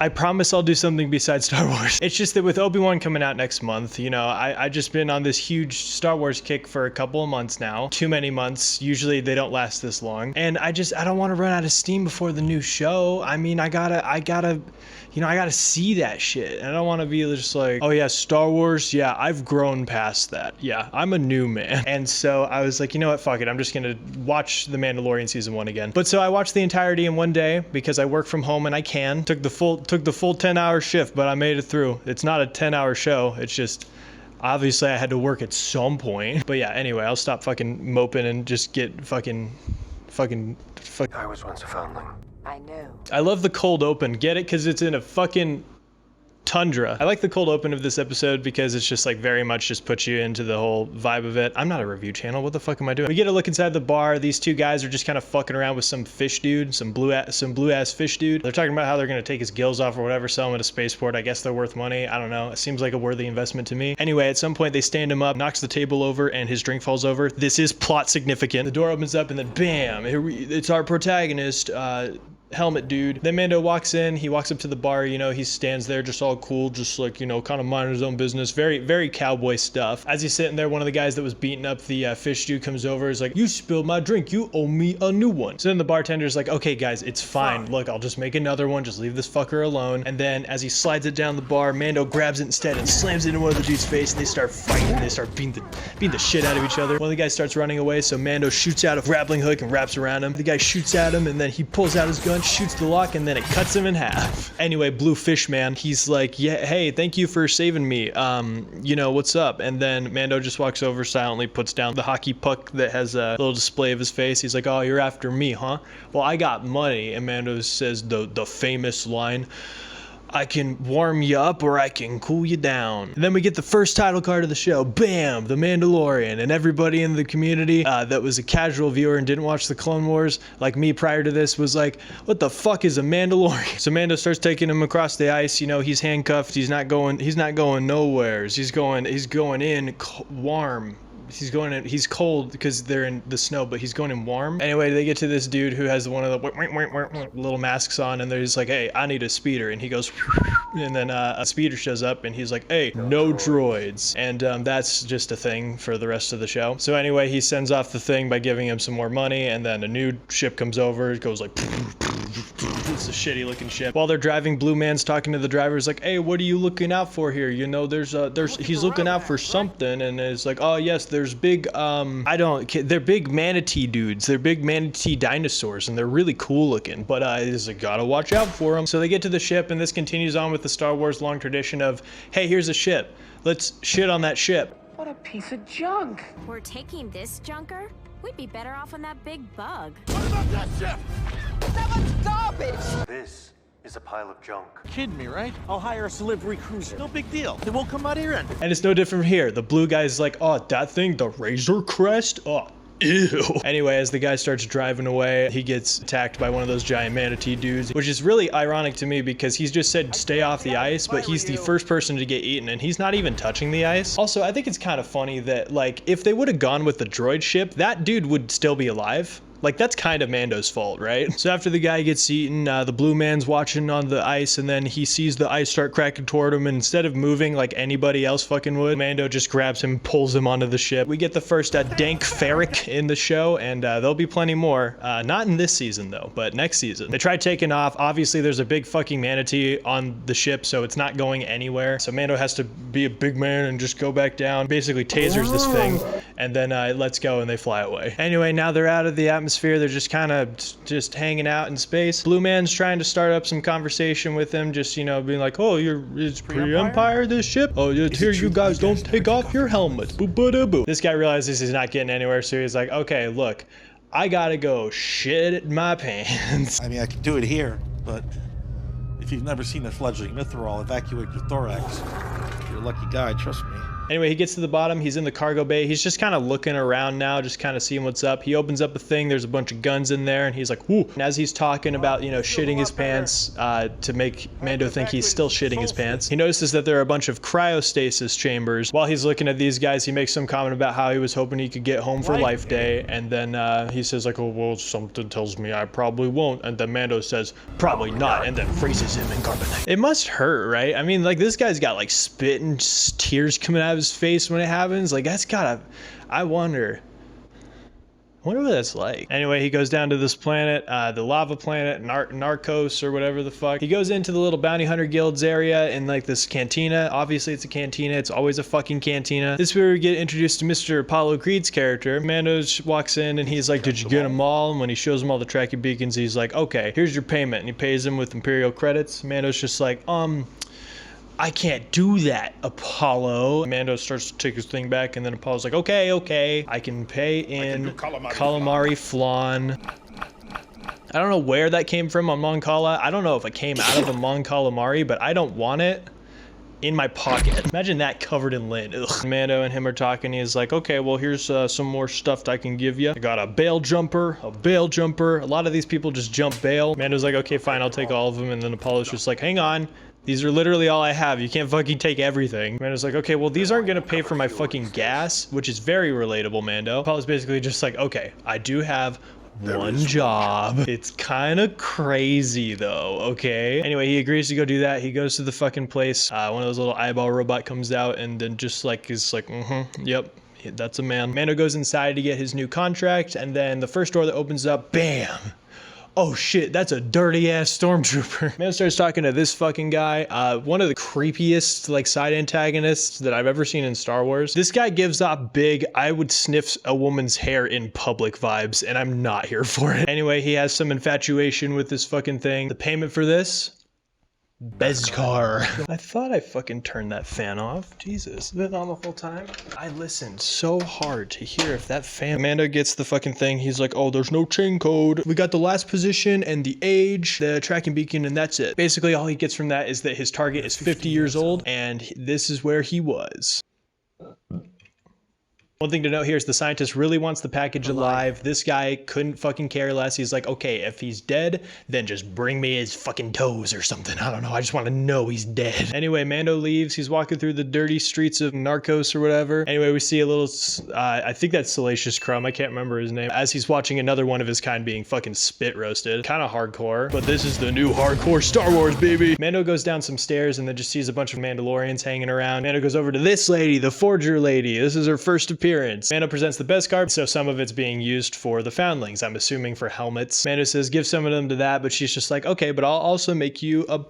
I promise I'll do something besides Star Wars. It's just that with Obi-Wan coming out next month, you know, I just been on this huge Star Wars kick for a couple of months now. Too many months. Usually they don't last this long. And I don't want to run out of steam before the new show. I mean, I gotta, you know, I gotta see that shit. And I don't want to be just like, oh yeah, Star Wars. Yeah, I've grown past that. Yeah, I'm a new man. And so I was like, you know what, fuck it. I'm just gonna watch The Mandalorian season 1 again. But so I watched the entirety in one day because I work from home and I can. Took the full 10-hour shift, but I made it through. It's not a 10-hour show. It's just, obviously I had to work at some point. But yeah, anyway, I'll stop fucking moping and just get fucking. I was once a foundling. I know. I love the cold open. Get it? Because it's in a fucking tundra. I like the cold open of this episode because it's just like very much just puts you into the whole vibe of it. I'm not a review channel. What the fuck am I doing? We get a look inside the bar. These two guys are just kind of fucking around with some fish dude, some blue ass fish dude. They're talking about how they're gonna take his gills off or whatever, sell him at a spaceport. I guess they're worth money. I don't know. It seems like a worthy investment to me. Anyway, at some point they stand him up, knocks the table over, and his drink falls over. This is plot significant. The door opens up and then bam, it's our protagonist, helmet dude. Then Mando walks in, he walks up to the bar, you know, he stands there just all cool, just like, you know, kind of minding his own business. Very cowboy stuff. As he's sitting there, one of the guys that was beating up the fish dude comes over, is like, you spilled my drink, you owe me a new one. So then the bartender's like, okay guys, it's fine. Look, I'll just make another one, just leave this fucker alone. And then as he slides it down the bar, Mando grabs it instead and slams it into one of the dude's face, and they start fighting, they start beating the shit out of each other. One of the guys starts running away, so Mando shoots out a grappling hook and wraps around him. The guy shoots at him, and then he pulls out his gun, shoots the lock, and then it cuts him in half. Anyway, Blue Fish Man, he's like, yeah, hey, thank you for saving me. You know, what's up? And then Mando just walks over silently, puts down the hockey puck that has a little display of his face. He's like, oh, you're after me, huh? Well, I got money. And Mando says the famous line, I can warm you up or I can cool you down. And then we get the first title card of the show. Bam! The Mandalorian. And everybody in the community that was a casual viewer and didn't watch the Clone Wars, like me prior to this, was like, what the fuck is a Mandalorian? So Mando starts taking him across the ice. You know, he's handcuffed. He's not going nowhere. He's going in warm. He's cold because they're in the snow, but he's going in warm. Anyway, they get to this dude who has one of the little masks on, and they're just like, hey, I need a speeder. And he goes, and then a speeder shows up, and he's like, hey, no droids. And that's just a thing for the rest of the show. So anyway, he sends off the thing by giving him some more money, and then a new ship comes over. It goes like, it's a shitty looking ship. While they're driving, Blue Man's talking to the driver. He's like, hey, what are you looking out for here? You know, he's looking out for something. And it's like, oh yes, there's big, they're big manatee dudes. They're big manatee dinosaurs, and they're really cool looking, but he's like, gotta watch out for them. So they get to the ship, and this continues on with the Star Wars long tradition of, hey, here's a ship. Let's shit on that ship. What a piece of junk. We're taking this junker? We'd be better off on that big bug. What about that ship? That was garbage. This is a pile of junk. Kidding me, right? I'll hire us a livery cruiser. No big deal. It won't come out here end. And it's no different from here. The blue guy's like, oh, that thing, the Razor Crest? Oh, ew. Anyway, as the guy starts driving away, he gets attacked by one of those giant manatee dudes, which is really ironic to me because he's just said stay off the ice, but he's the first person to get eaten, and he's not even touching the ice. Also, I think it's kind of funny that, like, if they would have gone with the droid ship, that dude would still be alive. Like, that's kind of Mando's fault, right? So after the guy gets eaten, the blue man's watching on the ice, and then he sees the ice start cracking toward him, and instead of moving like anybody else fucking would, Mando just grabs him, pulls him onto the ship. We get the first Dank Ferric in the show, and there'll be plenty more. Not in this season, though, but next season. They try taking off. Obviously, there's a big fucking manatee on the ship, so it's not going anywhere. So Mando has to be a big man and just go back down, basically tasers this thing, and then it lets go, and they fly away. Anyway, now they're out of the atmosphere. They're just kind of just hanging out in space. Blue Man's trying to start up some conversation with him, just, you know, being like, oh, it's pre-Empire, this ship? Oh, here, you guys don't take off your helmets. Boo-ba-da-boo. This guy realizes he's not getting anywhere, so he's like, okay, look, I gotta go shit my pants. I mean, I could do it here, but if you've never seen a fledgling Mythrol evacuate your thorax, you're a lucky guy, trust me. Anyway, he gets to the bottom. He's in the cargo bay. He's just kind of looking around now, just kind of seeing what's up. He opens up a thing. There's a bunch of guns in there, and he's like, "Ooh!" And as he's talking about, you know, shitting his pants to make Mando think he's still shitting his pants, he notices that there are a bunch of cryostasis chambers. While he's looking at these guys, he makes some comment about how he was hoping he could get home for Life Day, and then he says like, "Oh well, something tells me I probably won't," and then Mando says, "Probably not," and then freezes him in carbonite. It must hurt, right? I mean, like, this guy's got like spit and tears coming out of his face when it happens. Like, that's gotta, I wonder what that's like. Anyway, he goes down to this planet, the lava planet, Narcos or whatever the fuck. He goes into the little bounty hunter guilds area in like this cantina. Obviously it's a cantina. It's always a fucking cantina. This is where we get introduced to Mr. Apollo Creed's character. Mando walks in and he's like, "Did you get them all?" And when he shows him all the tracking beacons, he's like, "Okay, here's your payment." And he pays him with Imperial credits. Mando's just like, "I can't do that, Apollo." Mando starts to take his thing back, and then Apollo's like, okay, I can pay in calamari flan. I don't know where that came from on Mon Cala. I don't know if it came out of a Mon Calamari, but I don't want it in my pocket. Imagine that covered in lint. Ugh. Mando and him are talking. He's like, "Okay, well, here's some more stuff I can give you. I got a bail jumper, a bail jumper." A lot of these people just jump bail. Mando's like, "Okay, fine, I'll take all of them." And then Apollo's just like, "Hang on. These are literally all I have. You can't fucking take everything." Mando's like, "Okay, well, these aren't gonna pay for my fucking gas," which is very relatable, Mando. Apollo's basically just like, "Okay, I do have one job. It's kind of crazy though, okay?" Anyway, he agrees to go do that. He goes to the fucking place. One of those little eyeball robot comes out and then just like is like, yep. That's a man. Mando goes inside to get his new contract, and then the first door that opens up, bam! Oh shit, that's a dirty ass stormtrooper. Mando starts talking to this fucking guy, one of the creepiest like side antagonists that I've ever seen in Star Wars. This guy gives off big, I would sniff a woman's hair in public vibes, and I'm not here for it. Anyway, he has some infatuation with this fucking thing. The payment for this? Beskar. I thought I fucking turned that fan off. Jesus. Been on the whole time. I listened so hard to hear if that fan. Amanda gets the fucking thing. He's like, "Oh, there's no chain code. We got the last position and the age, the tracking beacon, and that's it." Basically, all he gets from that is that his target is 50 years old, and this is where he was. One thing to note here is the scientist really wants the package alive. This guy couldn't fucking care less. He's like, "Okay, if he's dead, then just bring me his fucking toes or something. I don't know. I just want to know he's dead." Anyway, Mando leaves. He's walking through the dirty streets of Narcos or whatever. Anyway, we see a little, I think that's Salacious Crumb. I can't remember his name. As he's watching another one of his kind being fucking spit roasted. Kind of hardcore, but this is the new hardcore Star Wars, baby. Mando goes down some stairs and then just sees a bunch of Mandalorians hanging around. Mando goes over to this lady, the Forger lady. This is her first appearance. Mando presents the Beskar, so some of it's being used for the foundlings, I'm assuming for helmets. Mando says, "Give some of them to that," but she's just like, "Okay, but I'll also make you a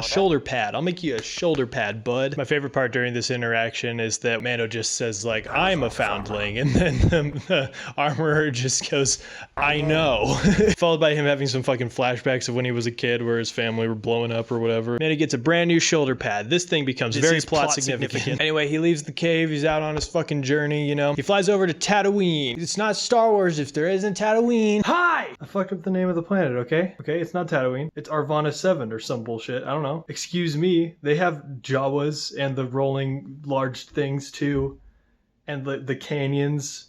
shoulder pad. I'll make you a shoulder pad, bud." My favorite part during this interaction is that Mando just says like, "I'm a foundling," and then the armorer just goes, "I know." Followed by him having some fucking flashbacks of when he was a kid where his family were blowing up or whatever. Mando gets a brand new shoulder pad. This thing becomes very plot significant. Anyway, he leaves the cave. He's out on his fucking journey, you know. He flies over to Tatooine. It's not Star Wars if there isn't Tatooine. Hi! I fucked up the name of the planet, okay? Okay, it's not Tatooine. It's Arvana 7 or some bullshit. I don't know. Excuse me. They have Jawas and the rolling large things too. And the canyons.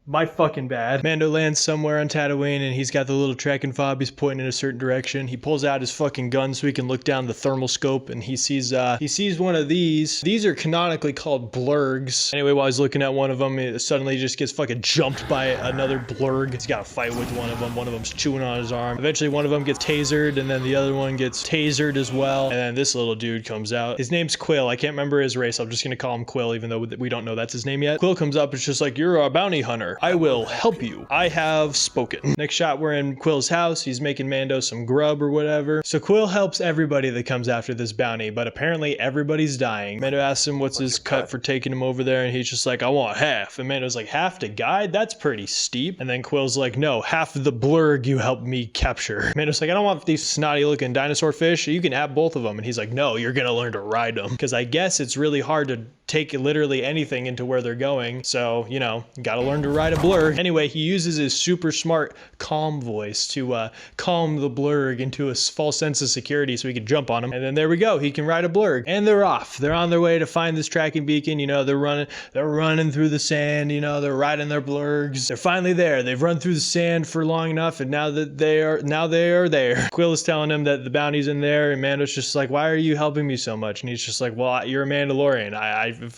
My fucking bad. Mando lands somewhere on Tatooine and he's got the little tracking fob. He's pointing in a certain direction. He pulls out his fucking gun so he can look down the thermal scope and he sees one of these. These are canonically called blurgs. Anyway, while he's looking at one of them, it suddenly just gets fucking jumped by another blurg. He's got a fight with one of them. One of them's chewing on his arm. Eventually one of them gets tasered and then the other one gets tasered as well. And then this little dude comes out. His name's Quill. I can't remember his race. I'm just gonna call him Quill even though we don't know that's his name yet. Quill comes up. It's just like, "You're a bounty hunter. I will help you. I have spoken." Next shot, we're in Quill's house. He's making Mando some grub or whatever. So Quill helps everybody that comes after this bounty, but apparently everybody's dying. Mando asks him what's his cut for taking him over there, and he's just like, "I want half." And Mando's like, "Half to guide? That's pretty steep." And then Quill's like, "No, half the blurg you helped me capture." Mando's like, "I don't want these snotty looking dinosaur fish. You can have both of them." And he's like, "No, you're gonna learn to ride them." Because I guess it's really hard to take literally anything into where they're going. So, you know, gotta learn to ride a blurg. Anyway, he uses his super smart calm voice to calm the blurg into a false sense of security so he can jump on him. And then there we go, he can ride a blurg. And they're off. They're on their way to find this tracking beacon. You know, they're running through the sand, you know, they're riding their blurgs. They're finally there. They've run through the sand for long enough, and now they are there. Quill is telling him that the bounty's in there, and Mando's just like, why are you helping me so much? And he's just like, well, you're a Mandalorian.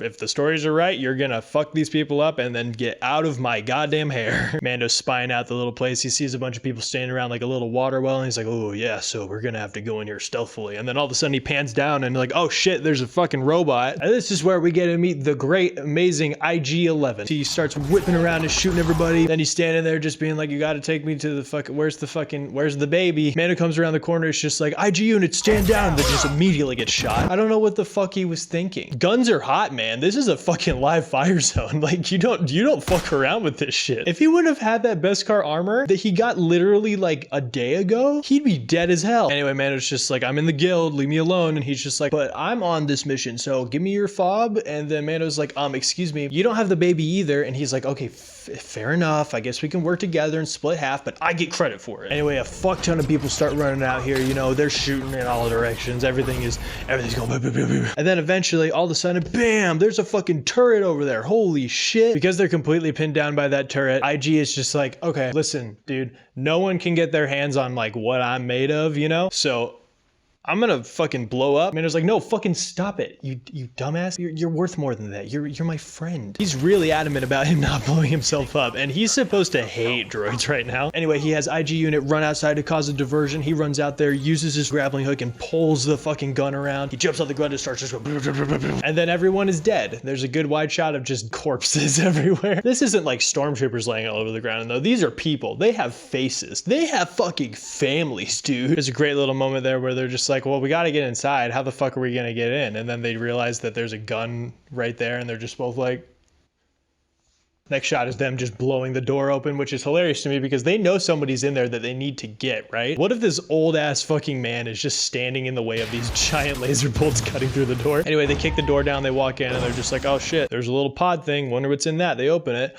If the stories are right, you're gonna fuck these people up and then get out of my goddamn hair. Mando's spying out the little place. He sees a bunch of people standing around like a little water well, and he's like, oh yeah, so we're gonna have to go in here stealthily. And then all of a sudden he pans down and like, oh shit, there's a fucking robot. And this is where we get to meet the great, amazing IG-11. He starts whipping around and shooting everybody. Then he's standing there just being like, you gotta take me to the fucking, where's the baby? Mando comes around the corner, it's just like, IG unit, stand down. They just immediately get shot. I don't know what the fuck he was thinking. Guns are hot, man. This is a fucking live fire zone. Like, you don't fuck around with this shit. If he wouldn't have had that Beskar armor that he got literally like a day ago, he'd be dead as hell. Anyway, Mando's just like, I'm in the guild, leave me alone. And he's just like, but I'm on this mission, so give me your fob. And then Mando's like, excuse me, you don't have the baby either. And he's like, okay, fair enough. I guess we can work together and split half, but I get credit for it. Anyway, a fuck ton of people start running out here. You know, they're shooting in all directions. Everything's going boom, boom, boom, boom. And then eventually, all of a sudden, bam, there's a fucking turret over there. Holy shit. Because they're completely pinned down by that turret, IG is just like, okay, listen, dude, no one can get their hands on like what I'm made of, you know? So I'm gonna fucking blow up. Mando's like, no, fucking stop it. You dumbass. You're worth more than that. You're my friend. He's really adamant about him not blowing himself up, and he's supposed to hate droids right now. Anyway, he has IG unit run outside to cause a diversion. He runs out there, uses his grappling hook, and pulls the fucking gun around. He jumps on the gun and starts just going, and then everyone is dead. There's a good wide shot of just corpses everywhere. This isn't like stormtroopers laying all over the ground, though. These are people. They have faces. They have fucking families, dude. There's a great little moment there where they're just like, well, we gotta get inside. How the fuck are we gonna get in? And then they realize that there's a gun right there, and they're just both like, next shot is them just blowing the door open, which is hilarious to me because they know somebody's in there that they need to get, right? What if this old ass fucking man is just standing in the way of these giant laser bolts cutting through the door? Anyway, they kick the door down, they walk in, and they're just like, oh shit, there's a little pod thing. Wonder what's in that. They open it.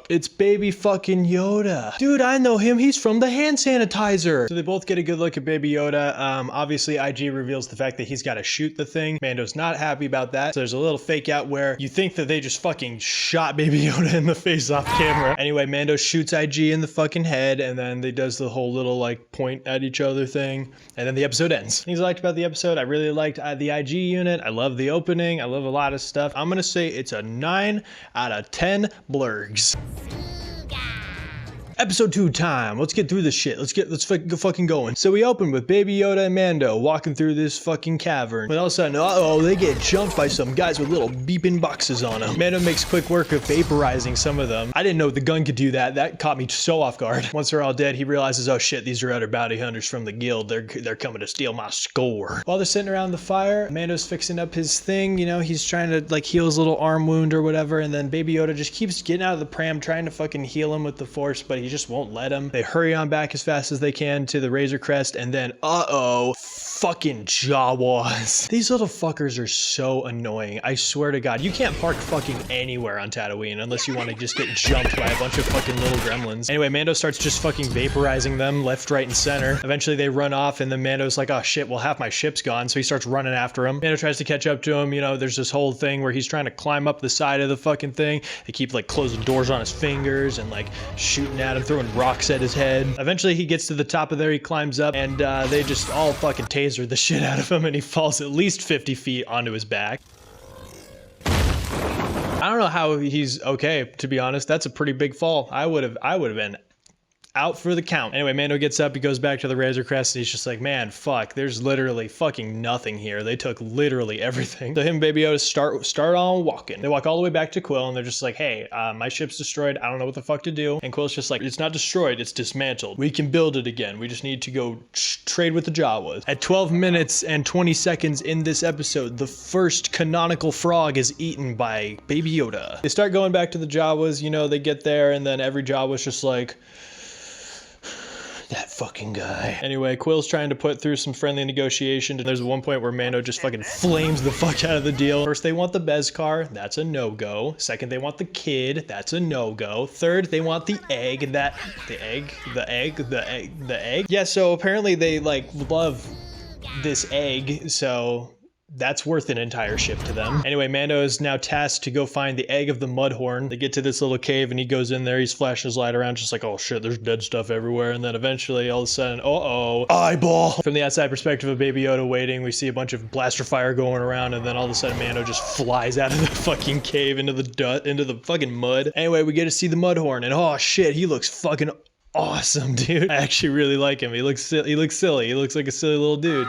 It's baby fucking Yoda. Dude, I know him. He's from the hand sanitizer. So they both get a good look at baby Yoda. Obviously, IG reveals the fact that he's got to shoot the thing. Mando's not happy about that. So there's a little fake out where you think that they just fucking shot baby Yoda in the face off camera. Anyway, Mando shoots IG in the fucking head, and then they does the whole little like point at each other thing. And then the episode ends. Things I liked about the episode, I really liked the IG unit. I love the opening. I love a lot of stuff. I'm gonna say it's a 9 out of 10 blurgs. Episode 2 time. Let's get through this shit. Let's fucking going. So we open with Baby Yoda and Mando walking through this fucking cavern. But all of a sudden, they get jumped by some guys with little beeping boxes on them. Mando makes quick work of vaporizing some of them. I didn't know the gun could do that. That caught me so off guard. Once they're all dead, he realizes, oh shit, these are other bounty hunters from the guild. They're coming to steal my score. While they're sitting around the fire, Mando's fixing up his thing. You know, he's trying to like heal his little arm wound or whatever. And then Baby Yoda just keeps getting out of the pram, trying to fucking heal him with the force, but he just won't let him. They hurry on back as fast as they can to the Razor Crest, and then fucking Jawas. These little fuckers are so annoying. I swear to God, you can't park fucking anywhere on Tatooine unless you want to just get jumped by a bunch of fucking little gremlins. Anyway, Mando starts just fucking vaporizing them left, right, and center. Eventually they run off, and then Mando's like, oh shit, well half my ship's gone, so he starts running after him. Mando tries to catch up to him. You know, there's this whole thing where he's trying to climb up the side of the fucking thing. They keep like closing doors on his fingers and like shooting at him, throwing rocks at his head. Eventually he gets to the top of there, he climbs up, and they just all fucking taser the shit out of him, and he falls at least 50 feet onto his back. I don't know how he's okay, to be honest. That's a pretty big fall. I would have been out for the count. Anyway, Mando gets up, he goes back to the Razor Crest, and he's just like, man, fuck, there's literally fucking nothing here. They took literally everything. So him and Baby Yoda start on walking. They walk all the way back to Quill, and they're just like, hey, my ship's destroyed. I don't know what the fuck to do. And Quill's just like, it's not destroyed, it's dismantled. We can build it again. We just need to go trade with the Jawas. At 12 minutes and 20 seconds in this episode, the first canonical frog is eaten by Baby Yoda. They start going back to the Jawas, you know, they get there, and then every Jawa's just like, That fucking guy. Anyway, Quill's trying to put through some friendly negotiation. There's one point where Mando just fucking flames the fuck out of the deal. First, they want the Beskar. That's a no-go. Second, they want the kid. That's a no-go. Third, they want the egg. The egg. Yeah, so apparently they like love this egg, so that's worth an entire ship to them. Anyway, Mando is now tasked to go find the egg of the Mudhorn. They get to this little cave and he goes in there. He's flashing his light around just like, oh shit, there's dead stuff everywhere. And then eventually all of a sudden, uh-oh, eyeball. From the outside perspective of Baby Yoda waiting, we see a bunch of blaster fire going around, and then all of a sudden Mando just flies out of the fucking cave into the fucking mud. Anyway, we get to see the Mudhorn, and oh shit, he looks fucking awesome, dude. I actually really like him. He looks silly. He looks like a silly little dude.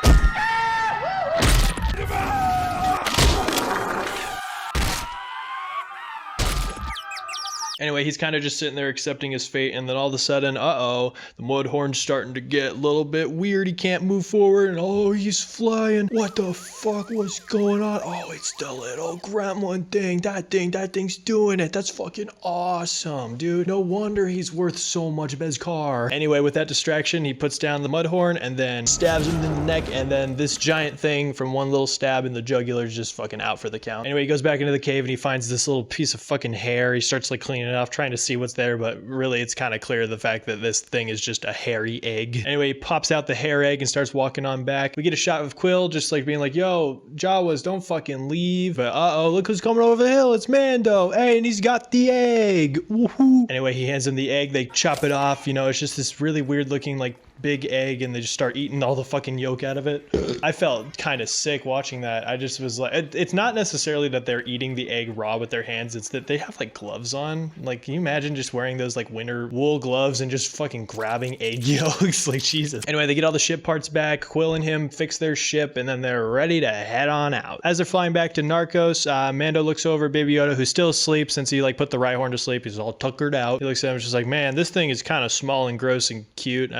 Anyway, he's kind of just sitting there accepting his fate, and then all of a sudden, uh-oh, the Mudhorn's starting to get a little bit weird. He can't move forward, and oh, he's flying. What the fuck was going on? Oh, it's the little gremlin thing. That thing's doing it. That's fucking awesome, dude. No wonder he's worth so much Beskar. Anyway, with that distraction, he puts down the Mudhorn and then stabs him in the neck, and then this giant thing from one little stab in the jugular is just fucking out for the count. Anyway, he goes back into the cave and he finds this little piece of fucking hair. He starts like cleaning it off, trying to see what's there, but really it's kind of clear the fact that this thing is just a hairy egg. Anyway, he pops out the hair egg and starts walking on back. We get a shot of Quill just like being like, yo, Jawas, don't fucking leave. But uh-oh, look who's coming over the hill. It's Mando. Hey, and he's got the egg. Woohoo. Anyway, he hands him the egg. They chop it off. You know, it's just this really weird looking like big egg, and they just start eating all the fucking yolk out of it. I felt kind of sick watching that. I just was like, it's not necessarily that they're eating the egg raw with their hands, it's that they have like gloves on. Like, can you imagine just wearing those like winter wool gloves and just fucking grabbing egg yolks? Like, Jesus. Anyway, they get all the ship parts back. Quill and him fix their ship, and then they're ready to head on out. As they're flying back to Narcos, Mando looks over at Baby Yoda, who's still asleep since he like put the Rhyhorn to sleep. He's all tuckered out. He looks at him and just like, man, this thing is kind of small and gross and cute.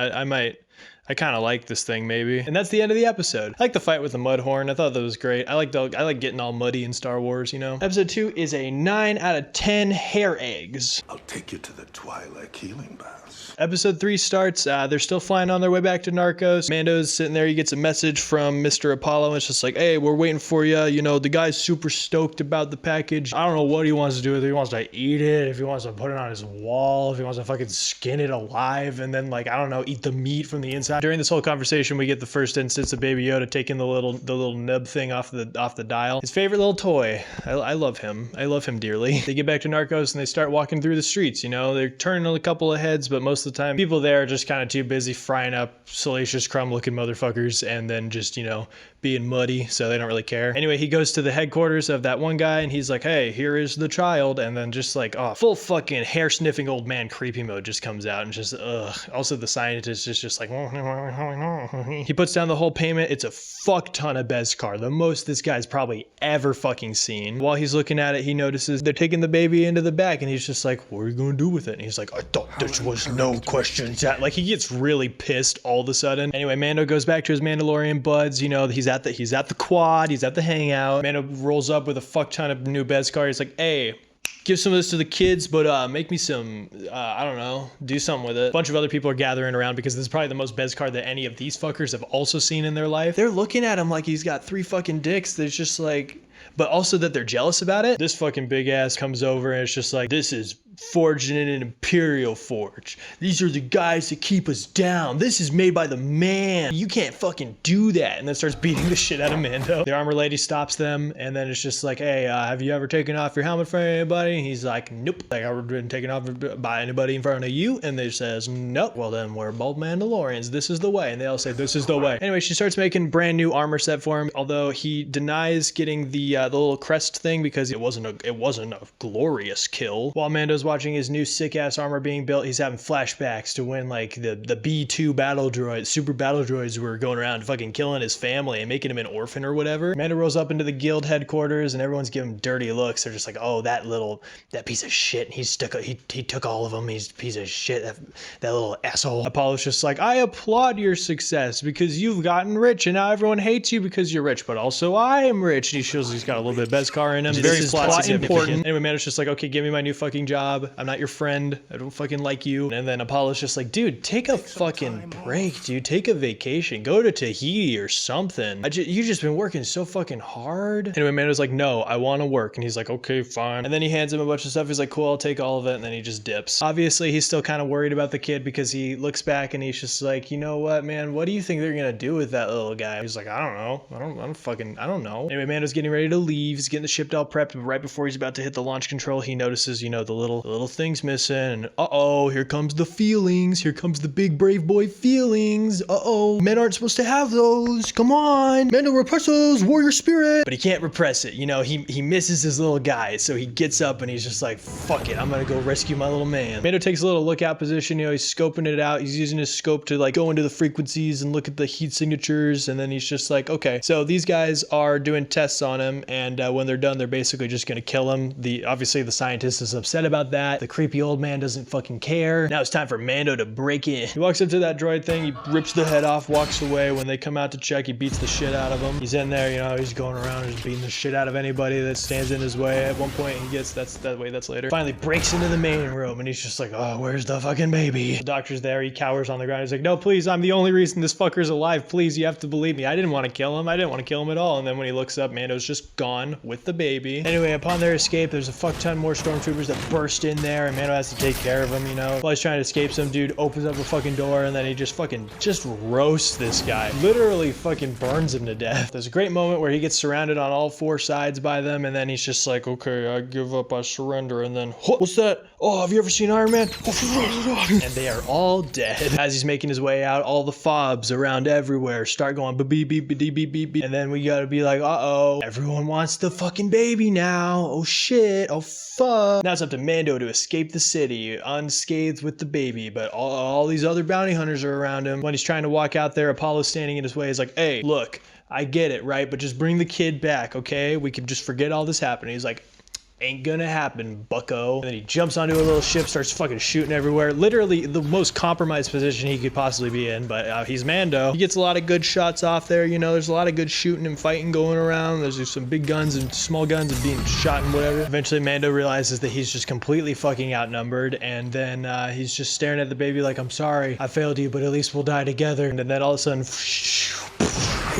I kind of like this thing, maybe. And that's the end of the episode. I like the fight with the Mudhorn. I thought that was great. I like getting all muddy in Star Wars, you know? Episode 2 is a 9 out of 10 hair eggs. I'll take you to the Twilight healing baths. Episode 3 starts. They're still flying on their way back to Narcos. Mando's sitting there. He gets a message from Mr. Apollo. And it's just like, hey, we're waiting for you. You know, the guy's super stoked about the package. I don't know what he wants to do with it. He wants to eat it. If he wants to put it on his wall. If he wants to fucking skin it alive. And then, like, I don't know, eat the meat from the inside. During this whole conversation, we get the first instance of Baby Yoda taking the little nub thing off the dial. His favorite little toy. I love him. I love him dearly. They get back to Narcos and they start walking through the streets. You know, they're turning a couple of heads, but most of the time, people there are just kind of too busy frying up Salacious Crumb-looking motherfuckers and then just, you know, being muddy, so they don't really care. Anyway, he goes to the headquarters of that one guy and he's like, hey, here is the child. And then just like, oh, full fucking hair-sniffing old man creepy mode just comes out and just, ugh. Also, the scientist is just like, he puts down the whole payment. It's a fuck ton of Beskar, the most this guy's probably ever fucking seen. While he's looking at it, he notices they're taking the baby into the back and he's just like, what are you gonna do with it? And he's like, I thought there was no questions. Like, he gets really pissed all of a sudden. Anyway, Mando goes back to his Mandalorian buds. You know, he's at the quad, he's at the hangout. Mando rolls up with a fuck ton of new Beskar. He's like, hey, give some of this to the kids, but make me some, I don't know, do something with it. A bunch of other people are gathering around because this is probably the most Beskar that any of these fuckers have also seen in their life. They're looking at him like he's got 3 fucking dicks. There's just like, but also that they're jealous about it. This fucking big ass comes over and it's just like, this is forged in an Imperial forge. These are the guys that keep us down. This is made by the man. You can't fucking do that. And then starts beating the shit out of Mando. The armor lady stops them and then it's just like, hey, have you ever taken off your helmet for anybody? And he's like, nope. Like, I've been taken off by anybody in front of you? And they says, nope. Well then, we're both Mandalorians. This is the way. And they all say, this is the way. Anyway, she starts making brand new armor set for him, although he denies getting the little crest thing because it wasn't a glorious kill. While Mando's watching his new sick ass armor being built, he's having flashbacks to when like the B2 battle droids, super battle droids, were going around fucking killing his family and making him an orphan or whatever. Mando rolls up into the guild headquarters and everyone's giving him dirty looks. They're just like, oh, that piece of shit. He took all of them. He's a piece of shit. That little asshole. Apollo's just like, I applaud your success because you've gotten rich and now everyone hates you because you're rich, but also I am rich. And he shows he's got a little bit of Beskar in him. Very plot important. Anyway, Mando's just like, okay, give me my new fucking job. job. I'm not your friend. I don't fucking like you. And then Apollo's just like, dude, take a fucking break, dude. Take a vacation. Go to Tahiti or something. You just been working so fucking hard. Anyway, Mando's like, no, I want to work. And he's like, okay, fine. And then he hands him a bunch of stuff. He's like, cool, I'll take all of it. And then he just dips. Obviously, he's still kind of worried about the kid because he looks back and he's just like, you know what, man? What do you think they're gonna do with that little guy? He's like, I don't know. I don't know. Anyway, Mando's getting ready to leave. He's getting the ship all prepped. But right before he's about to hit the launch control, he notices, you know, the little thing's missing. And uh-oh, here comes the feelings. Here comes the big brave boy feelings. Uh-oh, men aren't supposed to have those. Come on. Mando, repress those. Warrior spirit. But he can't repress it. You know, he misses his little guy. So he gets up and he's just like, fuck it. I'm gonna go rescue my little man. Mando takes a little lookout position. You know, he's scoping it out. He's using his scope to like go into the frequencies and look at the heat signatures. And then he's just like, okay, so these guys are doing tests on him. And when they're done, they're basically just gonna kill him. Obviously the scientist is upset about that. The creepy old man doesn't fucking care. Now it's time for Mando to break in. He walks up to that droid thing. He rips the head off, walks away. When they come out to check, he beats the shit out of them. He's in there, you know, he's going around just beating the shit out of anybody that stands in his way. At one point he gets, that's later. Finally breaks into the main room and he's just like, oh, where's the fucking baby? The doctor's there. He cowers on the ground. He's like, no, please, I'm the only reason this fucker's alive. Please, you have to believe me. I didn't want to kill him. I didn't want to kill him at all. And then when he looks up, Mando's just gone with the baby. Anyway, upon their escape, there's a fuck ton more stormtroopers that burst in there and Mando has to take care of them, you know. While he's trying to escape, some dude opens up a fucking door and then he just roasts this guy. Literally fucking burns him to death. There's a great moment where he gets surrounded on all four sides by them and then he's just like, okay, I give up, I surrender. And then, what's that? Oh, have you ever seen Iron Man? And they are all dead. As he's making his way out, all the fobs around everywhere start going beep, beep, beep, beep, beep, beep. And then we gotta be like, uh-oh, everyone wants the fucking baby now. Oh shit, oh fuck. Now it's up to Mando to escape the city unscathed with the baby, but all these other bounty hunters are around him. When he's trying to walk out there, Apollo's standing in his way. He's like, hey, look, I get it, right? But just bring the kid back, okay? We can just forget all this happened. He's like, ain't gonna happen, bucko. And then he jumps onto a little ship, starts fucking shooting everywhere. Literally the most compromised position he could possibly be in, but he's Mando. He gets a lot of good shots off there, you know, there's a lot of good shooting and fighting going around. There's some big guns and small guns and being shot and whatever. Eventually Mando realizes that he's just completely fucking outnumbered, and then he's just staring at the baby like, I'm sorry, I failed you, but at least we'll die together. And then all of a sudden,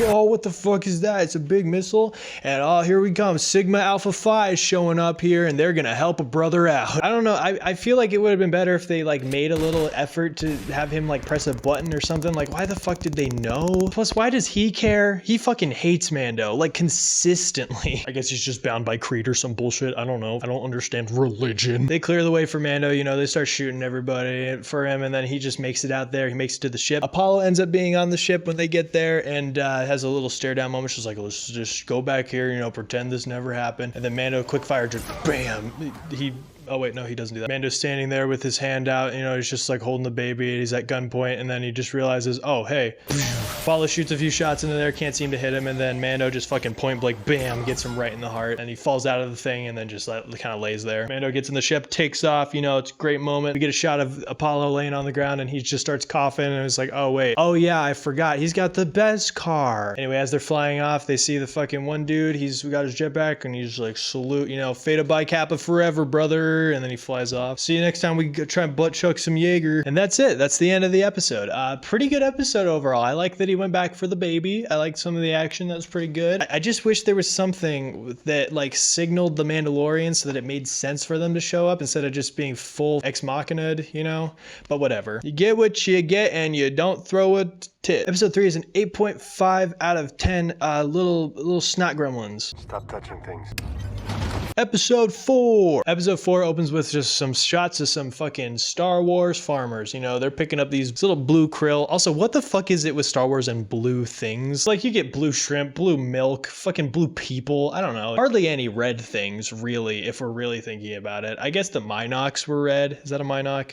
oh, what the fuck is that? It's a big missile. And oh, here we come. Sigma Alpha Phi is showing up here and they're gonna help a brother out. I don't know. I feel like it would have been better if they like made a little effort to have him like press a button or something. Like, why the fuck did they know? Plus, why does he care? He fucking hates Mando, like consistently. I guess he's just bound by creed or some bullshit. I don't know. I don't understand religion. They clear the way for Mando, you know, they start shooting everybody for him and then he just makes it out there. He makes it to the ship. Apollo ends up being on the ship when they get there and has a little stare down moment. She's like, let's just go back here, you know, pretend this never happened. And then Mando quick fire just bam. Oh wait, no, he doesn't do that. Mando's standing there with his hand out, you know, he's just like holding the baby and he's at gunpoint and then he just realizes, oh, hey. Apollo shoots a few shots into there, can't seem to hit him, and then Mando just fucking point blank, bam, gets him right in the heart and he falls out of the thing and then just kind of lays there. Mando gets in the ship, takes off, you know, it's a great moment. We get a shot of Apollo laying on the ground and he just starts coughing and it's like, oh wait, oh yeah, I forgot, he's got the best car. Anyway, as they're flying off, they see the fucking one dude, we got his jetpack and he's like, salute, you know, Theta Bi Kappa forever, brother. And then he flies off. See you next time we try and butt chuck some Jaeger. And that's it. That's the end of the episode. Pretty good episode overall. I like that he went back for the baby. I liked some of the action. That was pretty good. I just wish there was something that like signaled the Mandalorian so that it made sense for them to show up instead of just being full ex machina'd, you know? But whatever. You get what you get and you don't throw a tit. Episode 3 is an 8.5 out of 10 little snot gremlins. Stop touching things. Episode 4. Episode 4 opens with just some shots of some fucking Star Wars farmers. You know, they're picking up these little blue krill. Also, what the fuck is it with Star Wars and blue things? Like, you get blue shrimp, blue milk, fucking blue people. I don't know. Hardly any red things, really, if we're really thinking about it. I guess the Minox were red. Is that a Minoc?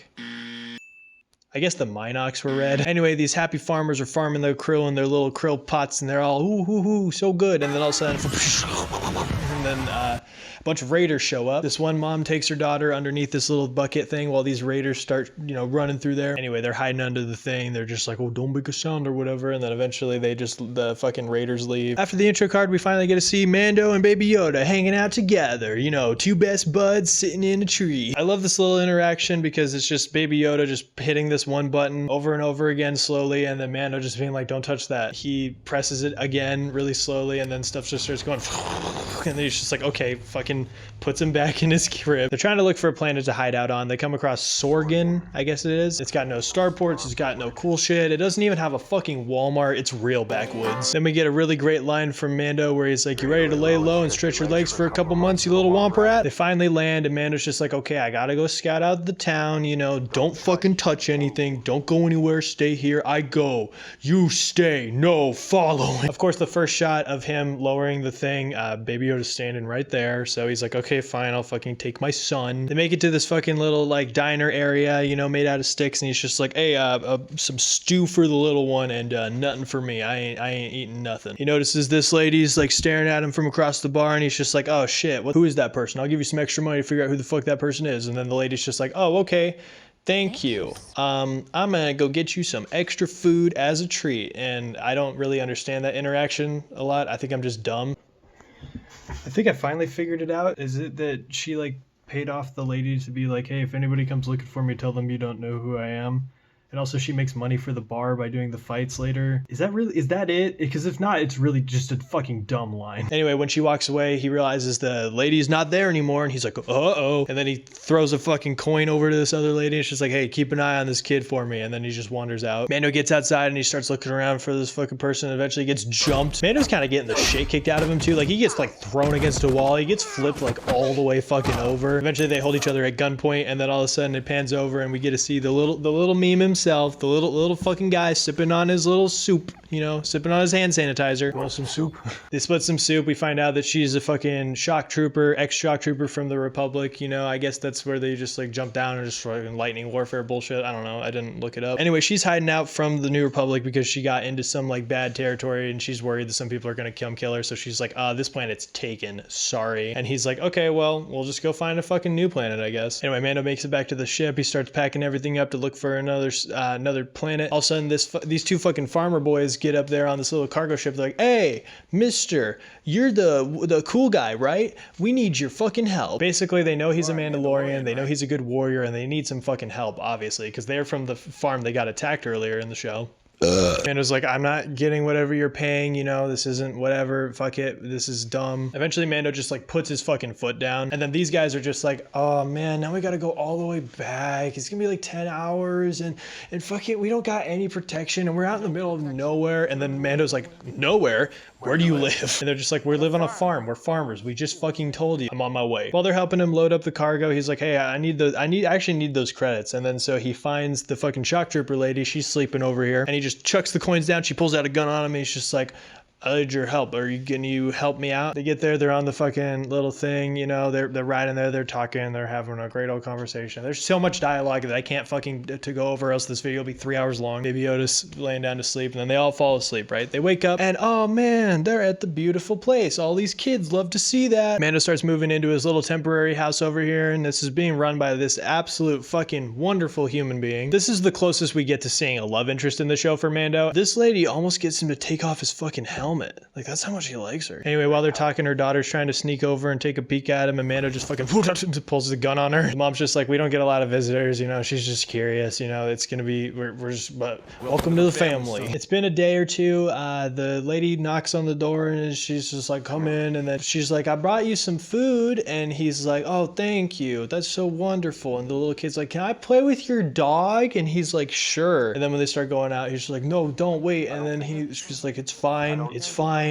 I guess the Minox were red. Anyway, these happy farmers are farming their krill in their little krill pots and they're all, ooh, so good. And then all of a sudden, and then A bunch of raiders show up. This one mom takes her daughter underneath this little bucket thing while these raiders start, you know, running through there. Anyway, they're hiding under the thing. They're just like, oh, don't make a sound or whatever. And then eventually the fucking raiders leave. After the intro card, we finally get to see Mando and Baby Yoda hanging out together. You know, two best buds sitting in a tree. I love this little interaction because it's just Baby Yoda just hitting this one button over and over again slowly, and then Mando just being like, don't touch that. He presses it again really slowly, and then stuff just starts going and then he's just like, okay, fucking puts him back in his crib. They're trying to look for a planet to hide out on. They come across Sorgan, I guess it is. It's got no starports, it's got no cool shit. It doesn't even have a fucking Walmart. It's real backwoods. Then we get a really great line from Mando where he's like, you ready to lay low and stretch your legs for a couple months, you little womp rat? They finally land, and Mando's just like, okay, I gotta go scout out the town, you know, don't fucking touch anything, don't go anywhere, stay here. I go, you stay, no following. Of course, the first shot of him lowering the thing, Baby Yoda's standing right there, so he's like, okay, fine, I'll fucking take my son. They make it to this fucking little like diner area, you know, made out of sticks, and he's just like, hey, some stew for the little one and nothing for me. I ain't eating nothing. He notices this lady's like staring at him from across the bar, and he's just like, oh shit, who is that person? I'll give you some extra money to figure out who the fuck that person is. And then the lady's just like, oh, okay, thank you. I'm gonna go get you some extra food as a treat. And I don't really understand that interaction a lot. I think I'm just dumb. I think I finally figured it out. Is it that she like paid off the lady to be like, hey, if anybody comes looking for me, tell them you don't know who I am? And also she makes money for the bar by doing the fights later. Is that it? Because if not, it's really just a fucking dumb line. Anyway, when she walks away, he realizes the lady's not there anymore, and he's like, uh-oh. And then he throws a fucking coin over to this other lady, and she's like, hey, keep an eye on this kid for me. And then he just wanders out. Mando gets outside, and he starts looking around for this fucking person, and eventually gets jumped. Mando's kind of getting the shit kicked out of him, too. Like, he gets, like, thrown against a wall. He gets flipped, like, all the way fucking over. Eventually, they hold each other at gunpoint, and then all of a sudden, it pans over, and we get to see the little meme himself, the little fucking guy sipping on his little soup, you know, sipping on his hand sanitizer. Want some soup? They split some soup. We find out that she's a fucking shock trooper, ex-shock trooper from the Republic, you know. I guess that's where they just like jump down and just fucking lightning warfare bullshit. I don't know. I didn't look it up. Anyway, she's hiding out from the New Republic because she got into some like bad territory, and she's worried that some people are gonna kill her. So she's like, this planet's taken. Sorry. And he's like, okay, well, we'll just go find a fucking new planet, I guess. Anyway, Mando makes it back to the ship. He starts packing everything up to look for another planet. All of a sudden, these two fucking farmer boys get up there on this little cargo ship. They're like, hey, mister, you're the cool guy, right? We need your fucking help. Basically, they know he's a Mandalorian. They know he's a good warrior, and they need some fucking help, obviously, because they're from the farm they got attacked earlier in the show. And it was like, I'm not getting whatever you're paying, you know, this isn't whatever, fuck it, this is dumb. Eventually Mando just like puts his fucking foot down, and then these guys are just like, oh man, now we gotta go all the way back. It's gonna be like 10 hours and fuck it, we don't got any protection, and we're out in the middle of nowhere. And then Mando's like, nowhere? Where do you live? And they're just like, we live on a farm, we're farmers, we just fucking told you. I'm on my way. While they're helping him load up the cargo, he's like, hey, I actually need those credits. And then so he finds the fucking shock trooper lady, she's sleeping over here, and he just chucks the coins down. She pulls out a gun on him, and he's just like, I need your help. Can you help me out? They get there, they're on the fucking little thing, you know, they're riding there, they're talking, they're having a great old conversation. There's so much dialogue that I can't fucking to go over, else this video will be 3 hours long. Baby Yoda's laying down to sleep, and then they all fall asleep, right? They wake up, and oh man, they're at the beautiful place. All these kids love to see that. Mando starts moving into his little temporary house over here, and this is being run by this absolute fucking wonderful human being. This is the closest we get to seeing a love interest in the show for Mando. This lady almost gets him to take off his fucking helmet. Like, that's how much he likes her. Anyway, while they're talking, her daughter's trying to sneak over and take a peek at him, and Mando just fucking pulls the gun on her. The mom's just like, we don't get a lot of visitors, you know, she's just curious, you know, it's gonna be, but welcome to the family. It's been a day or two. The lady knocks on the door, and she's just like, come in, and then she's like, I brought you some food, and he's like, oh, thank you, that's so wonderful. And the little kid's like, can I play with your dog? And he's like, sure. And then when they start going out, he's just like, no, don't wait. And then she's like, it's fine, it's fine.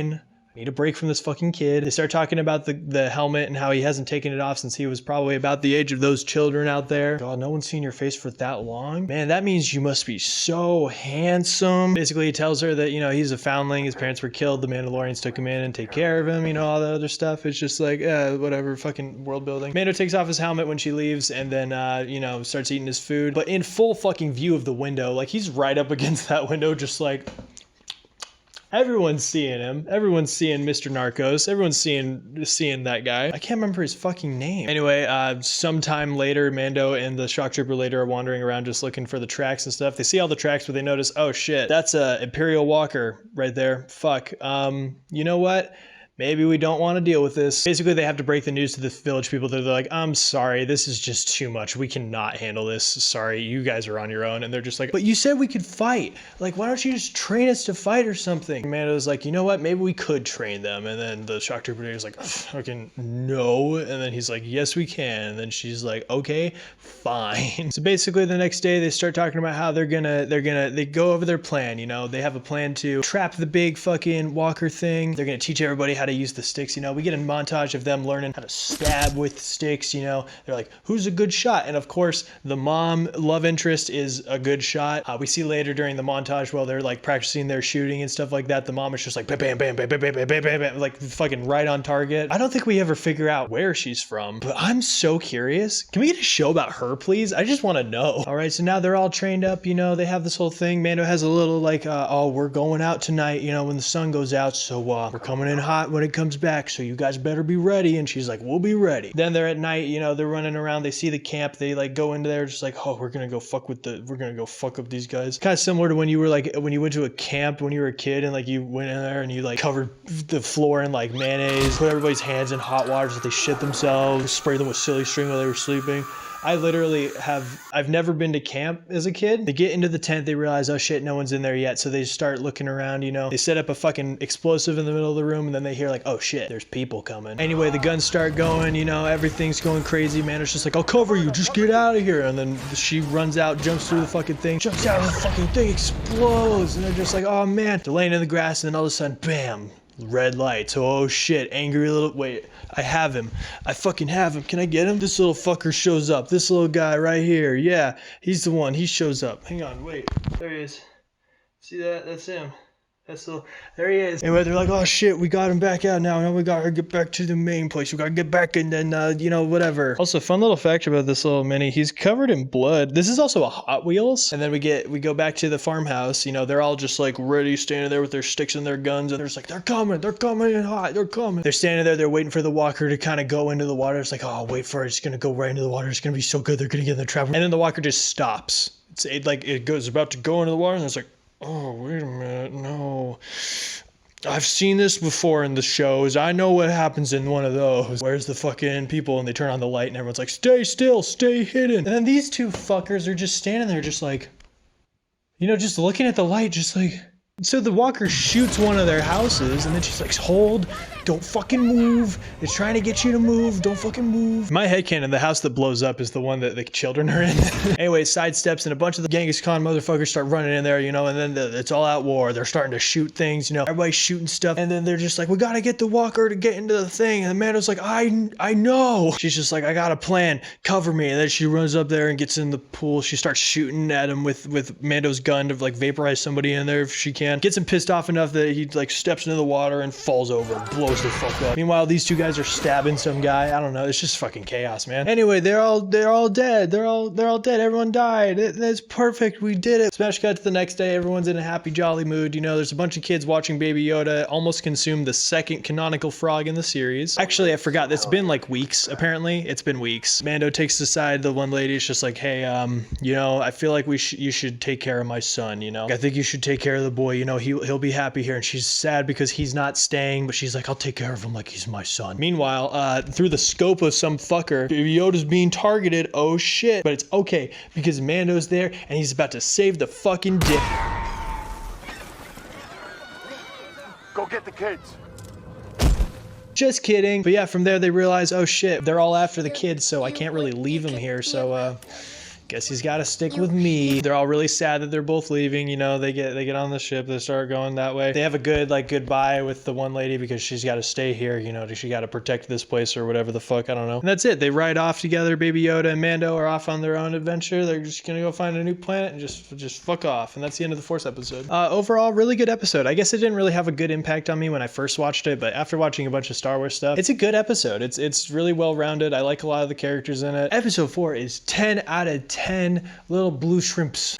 I need a break from this fucking kid. They start talking about the helmet and how he hasn't taken it off since he was probably about the age of those children out there. God, no one's seen your face for that long? Man, that means you must be so handsome. Basically, he tells her that, you know, he's a foundling. His parents were killed. The Mandalorians took him in and take care of him, you know, all that other stuff. It's just like, whatever, fucking world building. Mando takes off his helmet when she leaves, and then, you know, starts eating his food. But in full fucking view of the window, like he's right up against that window, just like... Everyone's seeing him. Everyone's seeing Mr. Narcos. Everyone's seeing that guy. I can't remember his fucking name. Anyway, sometime later, Mando and the shock trooper later are wandering around just looking for the tracks and stuff. They see all the tracks, but they notice, oh shit, that's a Imperial Walker right there. Fuck. You know what? Maybe we don't want to deal with this. Basically, they have to break the news to the village people. They're like, I'm sorry, this is just too much. We cannot handle this. Sorry, you guys are on your own. And they're just like, but you said we could fight. Like, why don't you just train us to fight or something? And Mando's like, you know what? Maybe we could train them. And then the shock trooper is like, fucking no. And then he's like, yes, we can. And then she's like, okay, fine. So basically, the next day they start talking about how they go over their plan. You know, they have a plan to trap the big fucking walker thing. They're gonna teach everybody how to use the sticks. You know, we get a montage of them learning how to stab with sticks. You know, they're like, who's a good shot? And of course, the mom love interest is a good shot. We see later during the montage while they're like practicing their shooting and stuff like that, the mom is just like bam, bam, bam, bam, bam, bam, bam, bam, bam, like fucking right on target. I don't think we ever figure out where she's from, but I'm so curious. Can we get a show about her, please? I just want to know. All right, so now they're all trained up. You know, they have this whole thing. Mando has a little like, oh, we're going out tonight. You know, when the sun goes out, so we're coming in hot when it comes back, so you guys better be ready. And she's like, we'll be ready. Then they're at night, you know, they're running around, they see the camp, they like go into there just like, oh, we're gonna go fuck up these guys. Kind of similar to when you were like, when you went to a camp when you were a kid and like you went in there and you like covered the floor in like mayonnaise, put everybody's hands in hot water so that they shit themselves, spray them with silly string while they were sleeping. I literally I've never been to camp as a kid. They get into the tent, they realize, oh shit, no one's in there yet. So they start looking around, you know. They set up a fucking explosive in the middle of the room and then they hear like, oh shit, there's people coming. Anyway, the guns start going, you know, everything's going crazy. Mando's just like, I'll cover you, just get out of here. And then she runs out, jumps through the fucking thing, jumps out of the fucking thing, explodes. And they're just like, oh man. They're laying in the grass and then all of a sudden, bam. Red lights. Oh shit, angry little, wait, I have him. I fucking have him. Can I get him? This little fucker shows up. This little guy right here. Yeah, he's the one. He shows up. Hang on, wait. There he is. See that? That's him. There he is. Anyway, they're like, oh shit, we got him back out now. Now we gotta get back to the main place. We gotta get back and then, you know, whatever. Also, fun little fact about this little mini, he's covered in blood. This is also a Hot Wheels. And then we go back to the farmhouse. You know, they're all just like ready, standing there with their sticks and their guns. And they're just like, they're coming in hot, they're coming. They're standing there, they're waiting for the walker to kind of go into the water. It's like, oh, wait for it. It's gonna go right into the water. It's gonna be so good. They're gonna get in the trap. And then the walker just stops. It goes about to go into the water and it's like, oh, wait a minute, no. I've seen this before in the shows. I know what happens in one of those. Where's the fucking people? And they turn on the light and everyone's like, stay still, stay hidden. And then these two fuckers are just standing there just like, you know, just looking at the light, just like. So the walker shoots one of their houses and then she's like, hold, don't fucking move. It's trying to get you to move. Don't fucking move. My headcanon, the house that blows up is the one that the children are in. Anyway, sidesteps and a bunch of the Genghis Khan motherfuckers start running in there, you know, and then it's all out war. They're starting to shoot things, you know, everybody's shooting stuff. And then they're just like, we gotta get the walker to get into the thing. And the Mando's like, I know. She's just like, I got a plan. Cover me. And then she runs up there and gets in the pool. She starts shooting at him with Mando's gun to like vaporize somebody in there if she can. Gets him pissed off enough that he like steps into the water and falls over and blows the fuck up. Meanwhile, these two guys are stabbing some guy. I don't know. It's just fucking chaos, man. Anyway, they're all dead. They're all dead. Everyone died. It's perfect. We did it. Smash cut to the next day. Everyone's in a happy, jolly mood. You know, there's a bunch of kids watching Baby Yoda almost consume the second canonical frog in the series. Actually, I forgot. It's been like weeks. Apparently, it's been weeks. Mando takes aside the one lady. It's just like, hey, you know, I feel like you should take care of my son. You know, I think you should take care of the boy. You know, he'll be happy here. And she's sad because he's not staying, but she's like, I'll take care of him like he's my son. Meanwhile, through the scope of some fucker, Baby Yoda's being targeted. Oh shit. But it's okay because Mando's there and he's about to save the fucking day. Go get the kids. Just kidding. But yeah, from there they realize, oh shit, they're all after the kids, so I can't really leave him here. So guess he's got to stick with me. They're all really sad that they're both leaving. You know, they get on the ship. They start going that way. They have a good like goodbye with the one lady because she's got to stay here. You know, she got to protect this place or whatever the fuck. I don't know. And that's it. They ride off together. Baby Yoda and Mando are off on their own adventure. They're just gonna go find a new planet and just fuck off. And that's the end of the fourth episode. Overall, really good episode. I guess it didn't really have a good impact on me when I first watched it, but after watching a bunch of Star Wars stuff, it's a good episode. It's really well rounded. I like a lot of the characters in it. Episode 4 is 10 out of 10. Little blue shrimps.